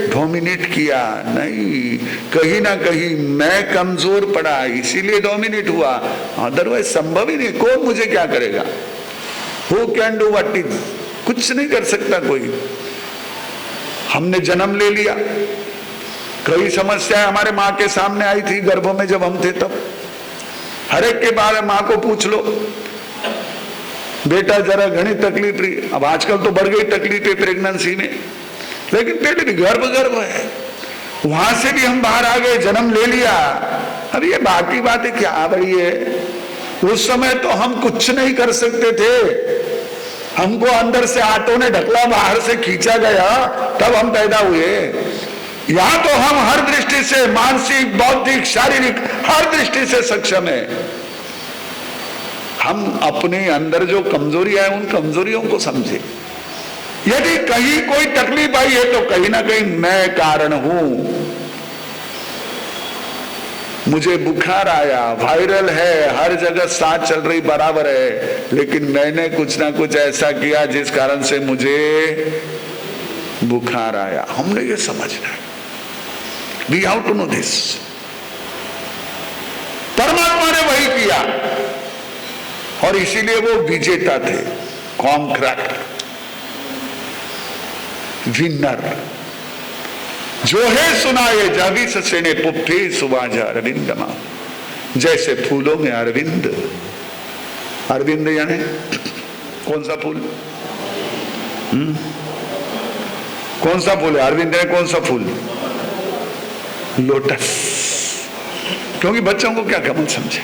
डोमिनेट किया, नहीं, कहीं ना कहीं मैं कमजोर पड़ा इसीलिए डोमिनेट हुआ, अदरवाइज संभव ही नहीं। कौन मुझे क्या करेगा? Who can do what is? कुछ नहीं कर सकता कोई। हमने जन्म ले लिया, कई समस्याएं हमारे माँ के सामने आई थी गर्भ में जब हम थे तब। हर एक के बारे में माँ को पूछ लो, बेटा जरा घनी तकलीफ रही, अब आजकल तो बढ़ गई तकलीफें प्रेगनेंसी में, लेकिन पहले भी गर्भ है, वहां से भी हम बाहर आ गए, जन्म ले लिया। अब ये बाकी बातें क्या बड़ी है? उस समय तो हम कुछ नहीं कर सकते थे, हमको अंदर से आटो ने ढकला, बाहर से खींचा गया, तब हम पैदा हुए। यहां तो हम हर दृष्टि से, मानसिक, बौद्धिक, शारीरिक, हर दृष्टि से सक्षम है। हम अपने अंदर जो कमजोरी है उन कमजोरियों को समझे। यदि कहीं कोई तकलीफ आई है तो कहीं ना कहीं मैं कारण हूं। मुझे बुखार आया, वायरल है, हर जगह सांस चल रही बराबर है, लेकिन मैंने कुछ ना कुछ ऐसा किया जिस कारण से मुझे बुखार आया। हमने ये समझना है। We have to know this. परमात्मा ने वही किया और इसीलिए वो विजेता थे, कॉन्करर, विनर। जो है सुनाए जावी ससेने पुप्पे सुबाजा अरविंदमा, जैसे फूलों में अरविंद। अरविंद यानी कौन सा फूल? कौन सा फूल है अरविंद? है कौन सा फूल? लोटस। क्योंकि बच्चों को क्या कमल समझे,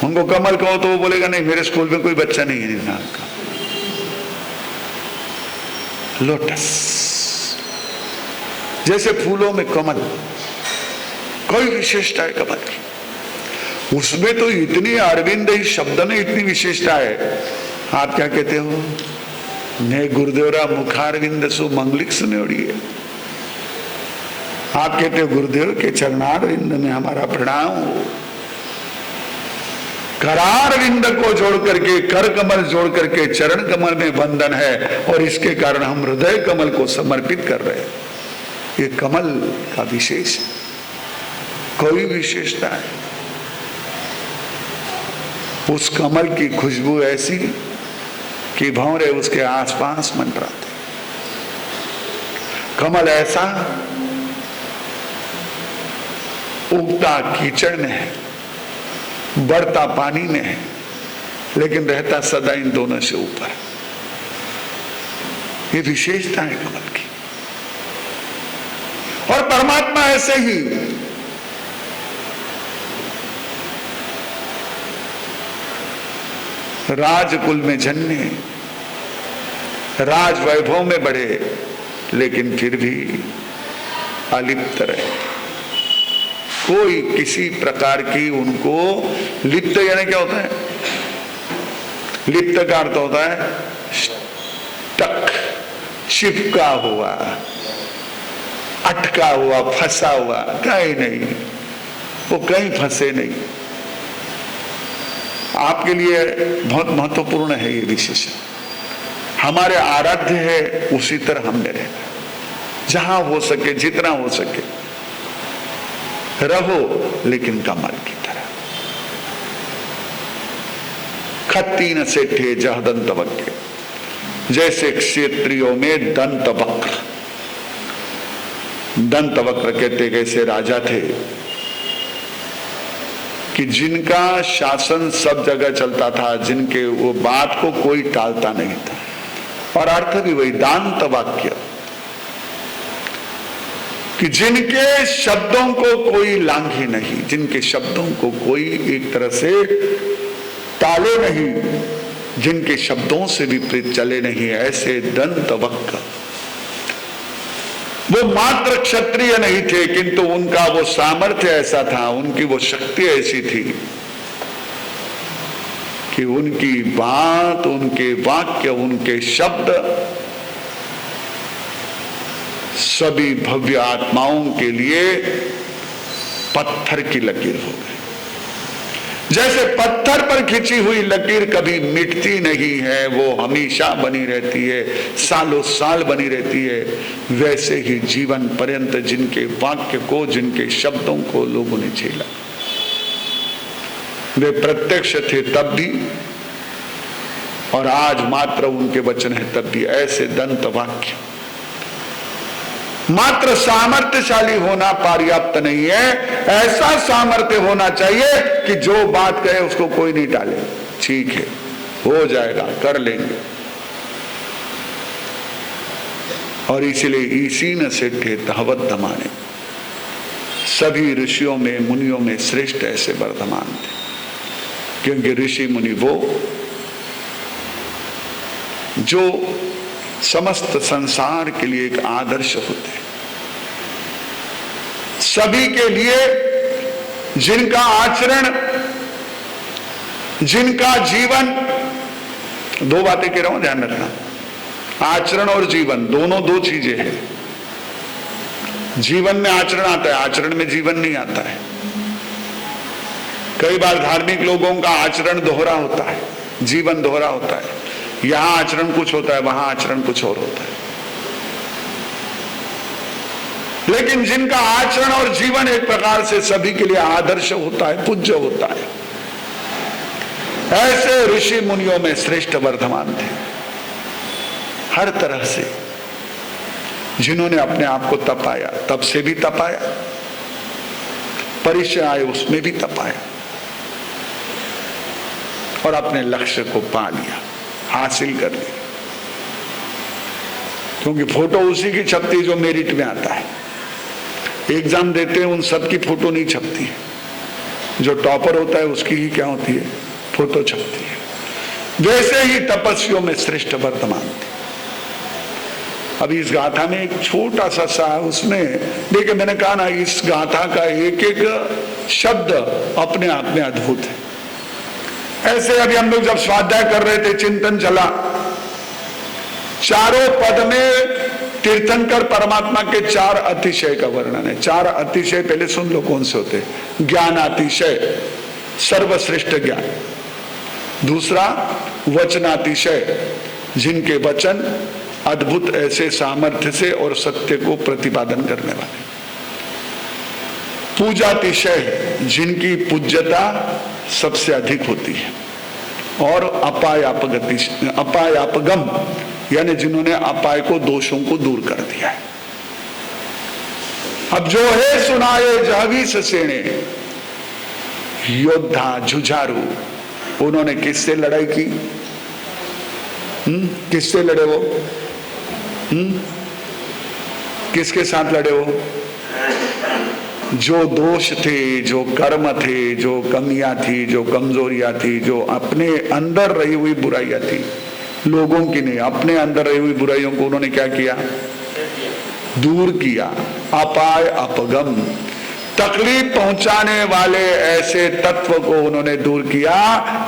उनको कमल कहो तो वो बोलेगा नहीं मेरे स्कूल में कोई बच्चा नहीं है नाम का। लोटस जैसे फूलों में कमल, कोई विशेषता है कमल की, उसमें तो इतनी, अरविंद इस शब्द में इतनी विशेषता है। आप क्या कहते हो? ने गुरुदेवरा मुखारविंद सु मंगलिक सुनोड़िए। आप कहते हो गुरुदेव के चरणारविंद में हमारा प्रणाम हो। करारविंद को जोड़ करके, कर कमल जोड़ करके चरण कमल में बंधन है, और इसके कारण हम हृदय कमल को समर्पित कर रहे हैं। ये कमल का विशेष, कोई विशेषता है। उस कमल की खुशबू ऐसी कि भंवरे उसके आसपास मंडराते। कमल ऐसा उगता कीचड़ में है, बढ़ता पानी में है, लेकिन रहता सदा इन दोनों से ऊपर। ये विशेषता है कमल की। और परमात्मा ऐसे ही राजकुल में जन्मे, राज वैभव में बढ़े, लेकिन फिर भी अलिप्त रहे। कोई किसी प्रकार की उनको लिप्त यानी क्या होता है? लिप्त का अर्थ होता है टक, चिपका हुआ, अटका हुआ, फंसा हुआ। कहीं नहीं, वो कहीं फंसे नहीं। आपके लिए बहुत महत्वपूर्ण है ये विशेषण। हमारे आराध्य है, उसी तरह हमने रहना। जहां हो सके, जितना हो सके रहो, लेकिन कमल की तरह। खत्ती न सेठे जह दंत वक्र, जैसे क्षेत्रियों में दंत वक्र। दंत वक्र कहते कैसे राजा थे कि जिनका शासन सब जगह चलता था, जिनके वो बात को कोई टालता नहीं था। और अर्थ भी वही दांत वाक्य, कि जिनके शब्दों को कोई लांघे नहीं, जिनके शब्दों को कोई एक तरह से टाले नहीं, जिनके शब्दों से विपरीत चले नहीं, ऐसे दंत वक्र। वो मात्र क्षत्रिय नहीं थे, किंतु उनका वो सामर्थ्य ऐसा था, उनकी वो शक्ति ऐसी थी कि उनकी बात, उनके वाक्य, उनके शब्द सभी भव्य आत्माओं के लिए पत्थर की लकीर हो गई। जैसे पत्थर पर खिंची हुई लकीर कभी मिटती नहीं है, वो हमेशा बनी रहती है, सालों साल बनी रहती है, वैसे ही जीवन पर्यंत जिनके वाक्य को, जिनके शब्दों को लोगों ने झेला, वे प्रत्यक्ष थे तब भी, और आज मात्र उनके वचन है तब भी। ऐसे दंत वाक्य। मात्र सामर्थ्यशाली होना पर्याप्त नहीं है, ऐसा सामर्थ्य होना चाहिए कि जो बात कहे उसको कोई नहीं टाले। ठीक है, हो जाएगा, कर लेंगे। और इसलिए इसी न सेठे तहवत धमाने, सभी ऋषियों में, मुनियों में श्रेष्ठ ऐसे वर्धमान थे। क्योंकि ऋषि मुनि वो जो समस्त संसार के लिए एक आदर्श होते हैं, सभी के लिए, जिनका आचरण, जिनका जीवन, दो बातें कह रहा हूं, ध्यान रखना। आचरण और जीवन दोनों दो चीजें हैं। जीवन में आचरण आता है, आचरण में जीवन नहीं आता है। कई बार धार्मिक लोगों का आचरण दोहरा होता है, जीवन दोहरा होता है। यहां आचरण कुछ होता है, वहां आचरण कुछ और होता है। लेकिन जिनका आचरण और जीवन एक प्रकार से सभी के लिए आदर्श होता है, पूज्य होता है, ऐसे ऋषि मुनियों में श्रेष्ठ वर्धमान थे हर तरह से, जिन्होंने अपने आप को तपाया, तब से भी तपाया, परिचय आए उसमें भी तपाया, और अपने लक्ष्य को पा लिया, हासिल कर लिया। क्योंकि फोटो उसी की छपती जो मेरिट में आता है। एग्जाम देते हैं उन सब की फोटो नहीं छपती है, जो टॉपर होता है उसकी ही क्या होती है, फोटो छपती है। वैसे ही तपस्वियों में श्रेष्ठ वर्तमान थे। अभी इस गाथा में एक छोटा सा उसमें देखिए, मैंने कहा ना, इस गाथा का एक एक शब्द अपने आप में अद्भुत है। ऐसे अभी हम लोग जब स्वाध्याय कर रहे थे, चिंतन चला, चारों पद में तीर्थंकर परमात्मा के चार अतिशय का वर्णन है। चार अतिशय पहले सुन लो कौन से होते। ज्ञानातिशय, सर्वश्रेष्ठ ज्ञान। दूसरा वचनातिशय, जिनके वचन अद्भुत ऐसे सामर्थ्य से और सत्य को प्रतिपादन करने वाले। पूजातिशय, जिनकी पूज्यता सबसे अधिक होती है। और अपायापगम यानी जिन्होंने अपाय को, दोषों को दूर कर दिया है। अब जो है सुनाए जहवी ससेने, योद्धा जुझारू, उन्होंने किससे लड़ाई की? किससे लड़े वो? किसके साथ लड़े वो? जो दोष थे, जो कर्म थे, जो कमियां थी, जो कमजोरियां थी, जो अपने अंदर रही हुई बुराइयां थी, लोगों की नहीं, अपने अंदर रही हुई बुराइयों को उन्होंने क्या किया? दूर किया। अपाय अपगम, तकलीफ पहुंचाने वाले ऐसे तत्व को उन्होंने दूर किया।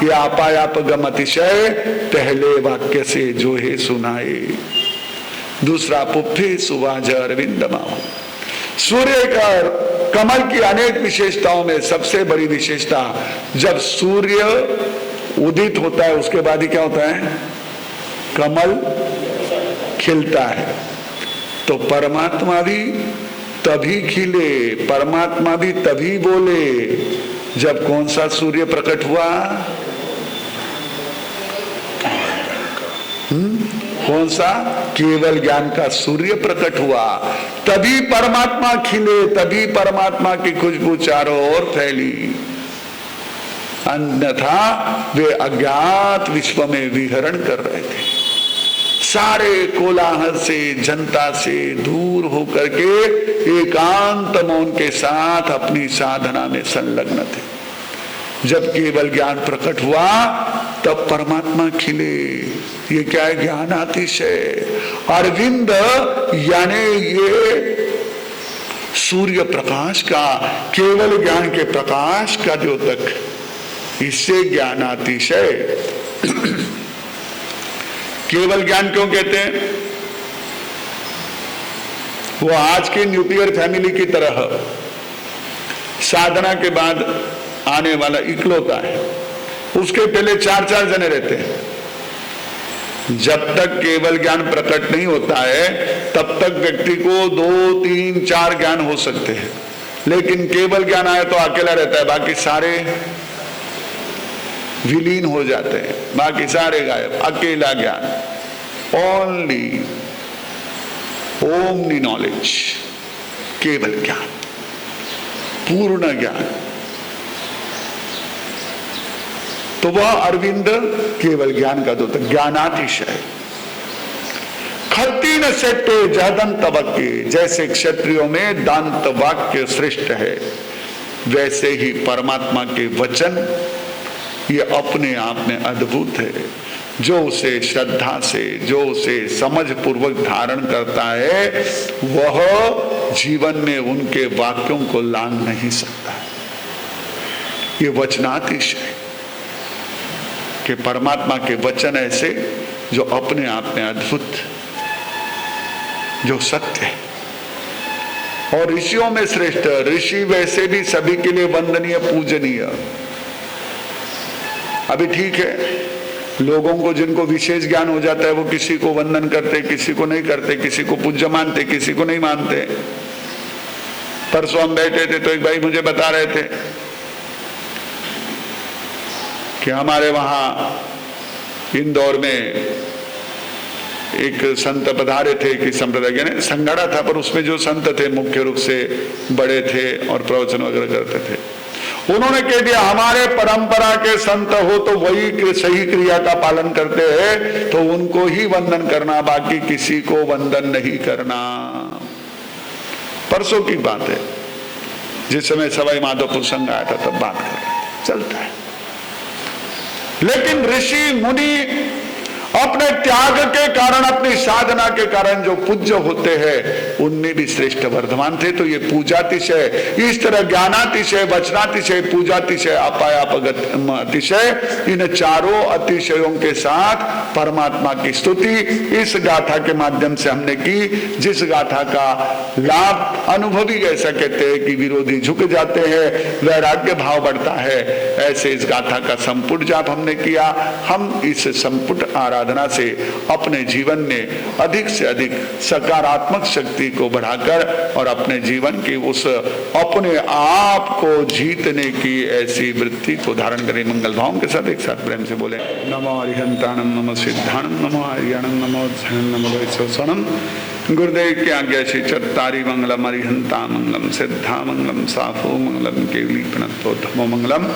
यह अपायापगम अतिशय पहले वाक्य से जो है सुनाए। दूसरा, पुप्फे सुवाज अरविंदमा, सूर्य का, कमल की अनेक विशेषताओं में सबसे बड़ी विशेषता, जब सूर्य उदित होता है उसके बाद ही क्या होता है? कमल खिलता है। तो परमात्मा भी तभी खिले, परमात्मा भी तभी बोले जब कौन सा सूर्य प्रकट हुआ? कौन सा? केवल ज्ञान का सूर्य प्रकट हुआ, तभी परमात्मा खिले, तभी परमात्मा की खुशबू चारों ओर फैली। अन्यथा वे अज्ञात विश्व में विहरण कर रहे थे, सारे कोलाहल से, जनता से दूर होकर के एकांत मौन के साथ अपनी साधना में संलग्न थे। जब केवल ज्ञान प्रकट हुआ तब परमात्मा खिले। ये क्या है? ज्ञान अतिशय। अरविंद यानी ये सूर्य प्रकाश का, केवल ज्ञान के प्रकाश का द्योतक, इससे ज्ञान अतिशय। केवल ज्ञान क्यों कहते हैं? वो आज के न्यूक्लियर फैमिली की तरह साधना के बाद आने वाला इकलौता है। उसके पहले 4-4 जने रहते हैं। जब तक केवल ज्ञान प्रकट नहीं होता है तब तक व्यक्ति को 2, 3, 4 ज्ञान हो सकते हैं, लेकिन केवल ज्ञान आए तो अकेला रहता है, बाकी सारे विलीन हो जाते हैं, बाकी सारे गायब। अकेला ज्ञान, ओनली ओमनी नॉलेज, केवल ज्ञान, पूर्ण ज्ञान। तो वह अरविंद केवल ज्ञान का द्योतक, ज्ञानातिशय। खत्तीन सेट्टे जहदंत वाक्य, जैसे क्षत्रियों में दांत वाक्य श्रेष्ठ है, वैसे ही परमात्मा के वचन ये अपने आप में अद्भुत है। जो उसे श्रद्धा से, जो उसे समझ पूर्वक धारण करता है, वह जीवन में उनके वाक्यों को लांघ नहीं सकता। ये वचनातिशय कि परमात्मा के वचन ऐसे जो अपने आप में अद्भुत, जो सत्य है। और ऋषियों में श्रेष्ठ, ऋषि वैसे भी सभी के लिए वंदनीय, पूजनीय। अभी ठीक है, लोगों को जिनको विशेष ज्ञान हो जाता है वो किसी को वंदन करते, किसी को नहीं करते, किसी को पूज्य मानते, किसी को नहीं मानते। परसों हम बैठे थे तो एक भाई मुझे बता रहे थे कि हमारे वहां इंदौर में एक संत पधारे थे कि संप्रदाय यानी संगड़ा था, पर उसमें जो संत थे मुख्य रूप से बड़े थे और प्रवचन वगैरह करते थे। उन्होंने कह दिया हमारे परंपरा के संत हो तो वही सही क्रिया का पालन करते हैं, तो उनको ही वंदन करना, बाकी किसी को वंदन नहीं करना। परसों की बात है, जिस समय सवाई माधोपुर संघ आया था तब बात कर रहे थे, चलता है। लेकिन ऋषि मुनि अपने त्याग के कारण, अपनी साधना के कारण जो पूज्य होते हैं उनमें भी श्रेष्ठ वर्धमान थे। तो ये पूजातिशय, इस तरह ज्ञानातिशय, वचनातिशय, पूजातिशय, अपायापगतिशय, इन चारों अतिशयों के साथ परमात्मा की स्तुति इस गाथा के माध्यम से हमने की, जिस गाथा का लाभ अनुभवी ऐसा कहते हैं कि विरोधी झुक जाते हैं, वैराग्य भाव बढ़ता है। ऐसे इस गाथा का संपुट जाप हमने किया। हम इस संपुट आराधना से अपने जीवन में अधिक से अधिक सकारात्मक शक्ति बुद्धि को बढ़ाकर और अपने जीवन की उस अपने आप को जीतने की ऐसी वृत्ति को धारण करें। मंगल भाव के साथ एक साथ प्रेम से बोले नमो अरिहंताणम नमो सिद्धाणम नमो आर्याणम नमो धनम नमो वैश्वसनम। गुरुदेव की आज्ञा से चत्तारी मंगलम अरिहंता मंगलम सिद्धा मंगलम साफो मंगलम केवली प्रणतो धमो मंगलम।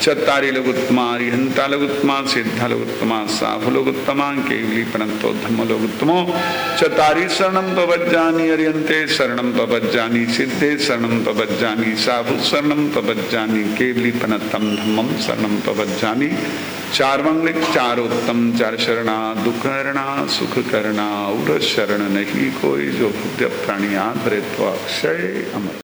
चत्तारी लोगुत्तमा अरिहंता लोगुत्तमा सिद्धा लोगुत्तमा साफो लोगुत्तमा केवली प्रणतो धमो लोगुत्तमो। चत्तारी शरणम पवज्जानि अरिहंते शरणम पवज्जानि सिद्धे शरणम पवज्जानि साफु शरणम पवज्जानि केवली प्रणतम धम्मम शरणम पवज्जानि। चार मंगलिक चार उत्तम चार शरणा दुख हरणा सुख करना उड़ शरण नहीं कोई जो बुद्ध प्राणियात अक्षय अमर।